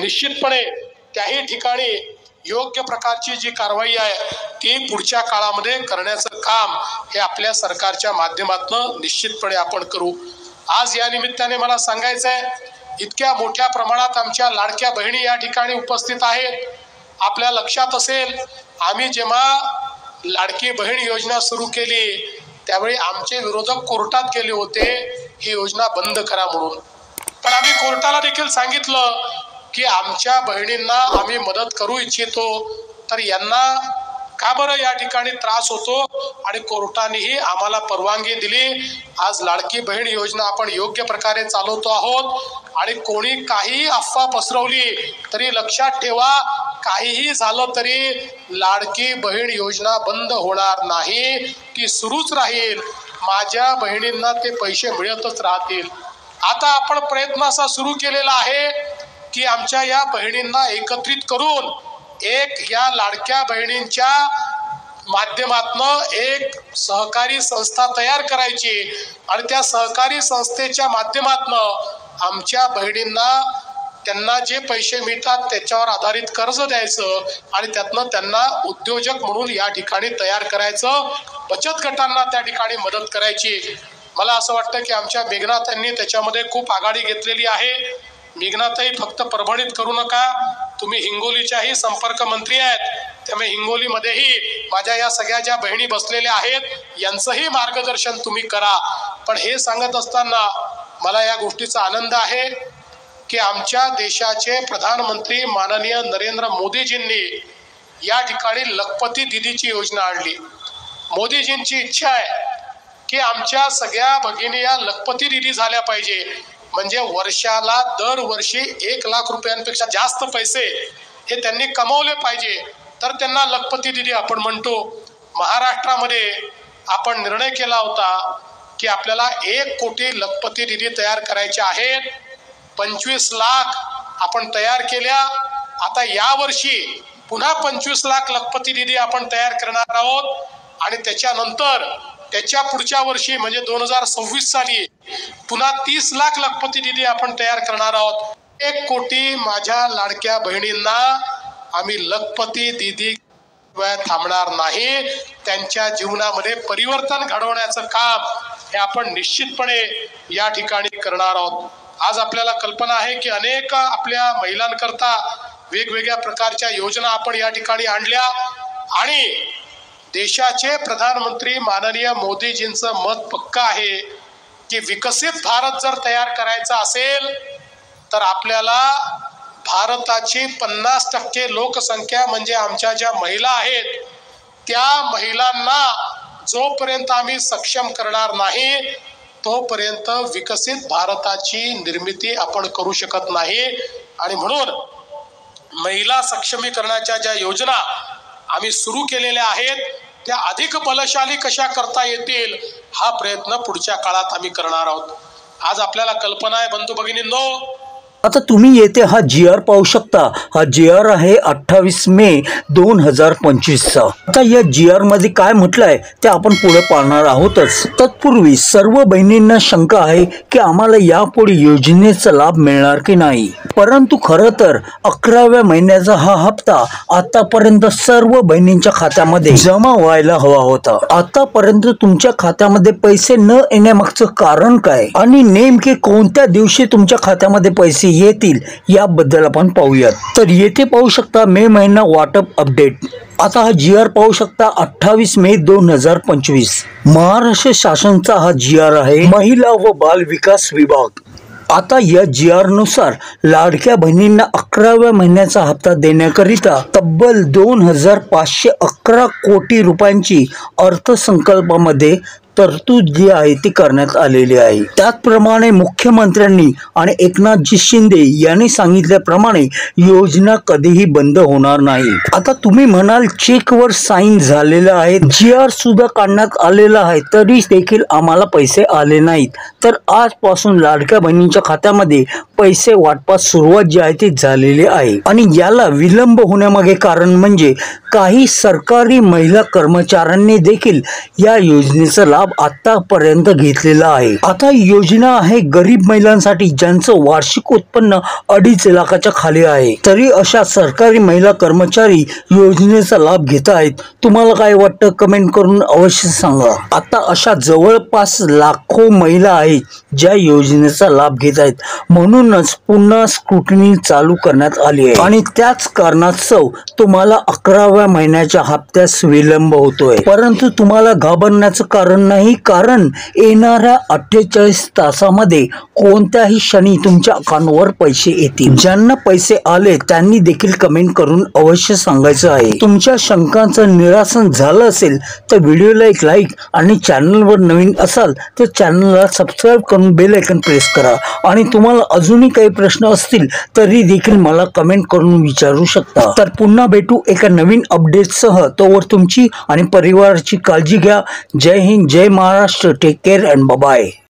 निश्चितपणे त्याही ठिकाणी योग्य प्रकारची जी कारवाई आहे ती पुढच्या काळामध्ये करण्याचं काम हे आपल्या सरकारच्या माध्यमातून निश्चितपणे आपण करू। आज या निमित्ताने मला सांगायचं आहे, इतक्या मोठ्या प्रमाणात आमच्या लाडक्या बहिणी या ठिकाणी उपस्थित आहेत। आपल्या लक्षात असेल, आम्ही जेव्हा लाडकी बहीण योजना सुरू केली त्यावेळी आमचे विरोधक कोर्टात गेले होते ही योजना बंद करा म्हणून, पण आम्ही कोर्टाला देखील सांगितलं की आमच्या बहिणींना आम्ही मदत करू इच्छितो, तर यांना का बरं या ठिकाणी त्रास होतो, आणि कोर्टानेही आम्हाला परवानगी दिली। आज लाडकी बहीण योजना आपण योग्य प्रकारे चालवतो आहोत आणि कोणी काही अफवा पसरवली तरी लक्षात ठेवा, काहीही झालं तरी लाडकी बहीण योजना बंद होणार नाही, ती सुरूच राहील। माझ्या बहिणींना ते पैसे मिळतच राहतील। आता आपण प्रयत्न असा सुरू केलेला आहे की आमच्या या बहिणींना एकत्रित करून एक या लाडक्या बहिणींच्या माध्यमातून एक सहकारी संस्था तयार करायची आणि त्या सहकारी संस्थेच्या माध्यमातून आमच्या बहिणींना त्यांना जे पैसे मिळतात त्याच्यावर आधारित कर्ज द्यायचं आणि त्यातनं त्यांना उद्योजक म्हणून या ठिकाणी तयार करायचं, बचत गटांना त्या ठिकाणी मदत करायची। मला असं वाटतं की आमच्या मेघनाताईंनी त्याच्यामध्ये खूप आघाडी घेतलेली आहे। मेघनाताई फक्त परभणीत करू नका, तुम्ही हिंगोलीच्याही संपर्क मंत्री आहेत, त्यामुळे हिंगोलीमध्येही माझ्या या सगळ्या ज्या बहिणी बसलेल्या आहेत यांचंही मार्गदर्शन तुम्ही करा। पण हे सांगत असताना मला या गोष्टीचा आनंद आहे की आमच्या देशाचे प्रधानमंत्री माननीय नरेंद्र मोदीजींनी या ठिकाणी लखपती दीदीची योजना आणली। मोदीजींची इच्छा आहे की आमच्या सगळ्या भगिनी या लखपती दीदी झाल्या पाहिजे, म्हणजे वर्षाला दरवर्षी 1 लाख रुपयांपेक्षा जास्त पैसे हे त्यांनी कमवले पाहिजे, तर त्यांना लखपती दीदी आपण म्हणतो। महाराष्ट्रामध्ये आपण निर्णय केला होता की आपल्याला 1 कोटी लखपती दीदी तयार करायच्या आहेत। 25 लाख आपण तयार केल्या। आता यावर्षी पुन्हा 25 लाख लखपती दीदी आपण तयार करणार आहोत आणि त्याच्यानंतर त्याच्या पुढच्या वर्षी म्हणजे 2026 साली पुन्हा 30 लाख लखपती दीदी आपण तयार करणार आहोत। 1 कोटी माझ्या लाडक्या बहिणींना आम्ही लखपती दीदी थांबणार नाही, त्यांच्या जीवनामध्ये परिवर्तन घडवण्याचं काम हे आपण निश्चितपणे या ठिकाणी करणार आहोत। आज आपल्याला कल्पना आहे की अनेक आपल्या महिलांकरता वेगवेगळ्या प्रकारच्या योजना आपण या ठिकाणी आणल्या आणि देशाचे प्रधानमंत्री माननीय मोदीजींचं मत पक्का आहे की विकसित भारत जर तयार करायचा असेल तर आपल्याला भारताची 50% लोकसंख्या म्हणजे आमच्या ज्या महिला आहेत त्या महिलांना जोपर्यंत आम्ही सक्षम करणार नाही तोपर्यंत विकसित भारताची निर्मिती आपण करू शकत नाही। आणि म्हणून महिला सक्षमीकरणाच्या ज्या योजना आम्ही सुरू केलेल्या आहेत त्या अधिक बलशाली कशा करता येतील हा प्रयत्न पुढच्या काळात आम्ही करणार आहोत। आज आपल्याला कल्पना आहे बंधू भगिनींनो, आता तुम्ही येथे हा GR पाहू शकता। हा GR आहे 28 मे 2025 चा। आता या GR मध्ये काय म्हटलंय ते आपण पुढे पाहणार आहोतच। तत्पूर्वी सर्व बहिणींना शंका आहे की आम्हाला यापुढे योजनेचा लाभ मिळणार की नाही, परंतु खरं तर 11व्या महिन्याचा हा हप्ता आतापर्यंत सर्व बहिणींच्या खात्यामध्ये जमा व्हायला हवा होता। आतापर्यंत तुमच्या खात्यामध्ये पैसे न येण्यामागचं कारण काय आणि नेमके कोणत्या दिवशी तुमच्या खात्यामध्ये पैसे येतील याबद्दल आपण पाहूयात। तर येथे पाहू शकता मे महिना वाटप अपडेट। आता हा GR पाहू शकता 28 मे 2025 महाराष्ट्र शासनाचा हा GR आहे, महिला व बाल विकास विभाग। आता या GR नुसार लाडक्या बहिणींना 11व्या महिन्याचा हप्ता देण्याकरिता तब्बल 2511 कोटी रुपयांची अर्थसंकल्पामध्ये तरतूद जी आहे ती करण्यात आलेली आहे। त्याचप्रमाणे मुख्यमंत्र्यांनी आणि एकनाथजी शिंदे यांनी सांगितल्याप्रमाणे योजना कधीही बंद होणार नाही। आता तुम्ही म्हणाल चेकवर साइन झालेला आहे, GR सुद्धा काढण्यात आलेला आहे, तरी देखील आम्हाला पैसे आले नाहीत। तर आजपासून लाडक्या बहिणींच्या खात्यामध्ये पैसे वाटपास सुरुवात जी आहे ती झालेली आहे आणि याला विलंब होण्यामागे कारण म्हणजे काही सरकारी महिला कर्मचाऱ्यांनी देखील या योजनेचा लाभ आतापर्यंत घेतलेला आहे। आता ही योजना आहे गरीब महिलांसाठी ज्यांचं वार्षिक उत्पन्न 2.5 लाखाच्या खाली आहे, तरी अशा सरकारी महिला कर्मचारी योजनेचा लाभ घेत आहेत। तुम्हाला काय वाटतं कमेंट करून अवश्य सांगा। आता अशा जवळपास लाखो महिला आहेत ज्या योजनेचा लाभ घेत आहेत, म्हणूनच पुन्हा स्क्रुटनी चालू करण्यात आली आहे आणि त्याच कारणास्तव तुम्हाला 11व्या महिन्याच्या हप्त्यास विलंब होतोय। परंतु तुम्हाला घाबरण्याचं कारण नाही, कारण येणाऱ्या 48 तासामध्ये कोणत्याही क्षणी तुमच्या अकाउंटवर पैसे येतील। ज्यांना पैसे आले त्यांनी देखील कमेंट करून अवश्य सांगायचं आहे। तुमच्या शंकांचं निरासन झालं असेल तर व्हिडिओला एक लाईक आणि चॅनलवर नवीन असाल तर चॅनलला सबस्क्राईब करून बेल आयकॉन प्रेस करा आणि तुम्हाला अजूनही काही प्रश्न असतील तरी देखील मला कमेंट करून विचारू शकता। तर पुन्हा भेटू एका नवीन अपडेटसह। तोवर तुमची आणि परिवाराची काळजी घ्या। जय हिंद, जय Maharashtra, take care and bye bye.